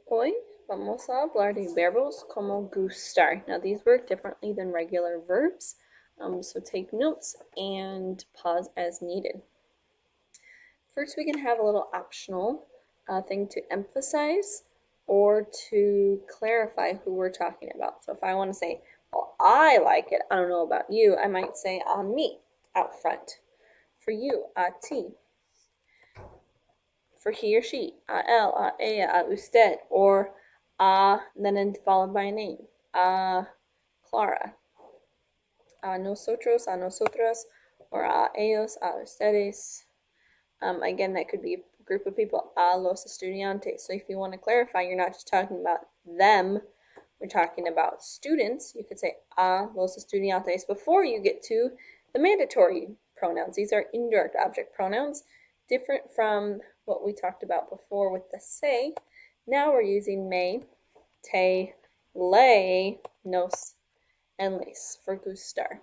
Hoy vamos a hablar de verbos como gustar. Now, these work differently than regular verbs, so take notes and pause as needed. First, we can have a little optional thing to emphasize or to clarify who we're talking about. So if I want to say, well, I like it, I don't know about you, I might say a me out front. For you, a ti. For he or she, a él, a ella, a usted, or a, then followed by a name, a Clara, a nosotros, a nosotras, or a ellos, a ustedes. Again, that could be a group of people, a los estudiantes. So if you want to clarify, you're not just talking about them, we're talking about students. You could say a los estudiantes before you get to the mandatory pronouns. These are indirect object pronouns, different from what we talked about before with the se. Now we're using me, te, le, nos, and les for gustar.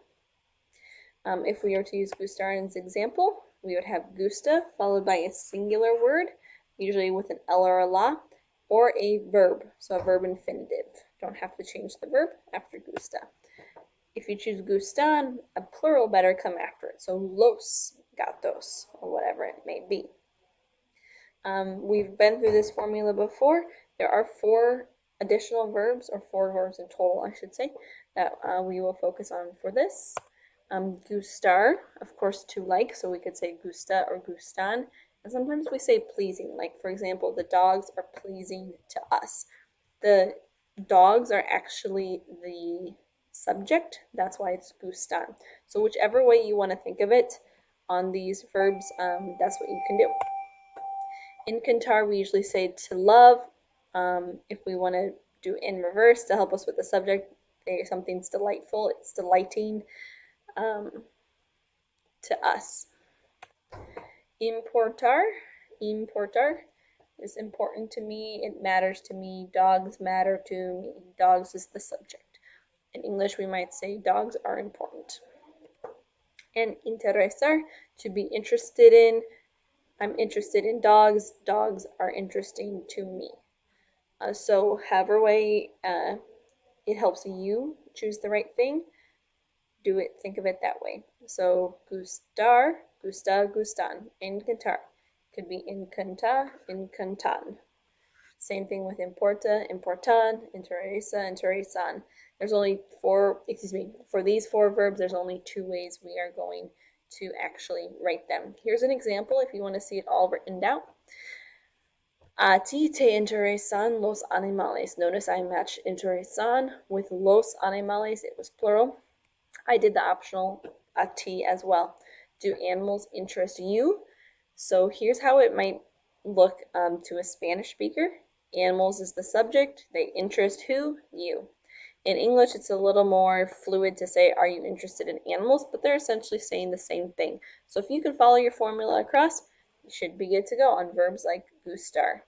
If we were to use gustar as an example, we would have gusta followed by a singular word, usually with an L or a la, or a verb, so a verb infinitive. Don't have to change the verb after gusta. If you choose gustan, a plural better come after it, so los gatos, or whatever it may be. We've been through this formula before. There are four additional verbs, or four verbs in total, I should say, that we will focus on for this. Gustar, of course, to like, so we could say gusta or gustan. And sometimes we say pleasing, like for example, the dogs are pleasing to us. The dogs are actually the subject, that's why it's gustan. So whichever way you want to think of it on these verbs, that's what you can do. In Kantar, we usually say to love. If we want to do in reverse to help us with the subject, something's delightful, it's delighting to us. Importar, importar is important to me, it matters to me, dogs matter to me. Dogs is the subject. In English, we might say dogs are important. And interesar, to be interested in. I'm interested in dogs. Dogs are interesting to me. So however way it helps you choose the right thing, think of it that way. So gustar, gusta, gustan. Encantar could be encanta, encantan. Same thing with importa, importan, interesa, interesan. There's only for these four verbs, there's only two ways we are going to actually write them. Here's an example if you want to see it all written down. A ti te interesan los animales. Notice I matched interesan with los animales. It was plural. I did the optional a ti as well. Do animals interest you? So here's how it might look to a Spanish speaker. Animals is the subject. They interest who? You. In English, it's a little more fluid to say, are you interested in animals? But they're essentially saying the same thing. So if you can follow your formula across, you should be good to go on verbs like gustar.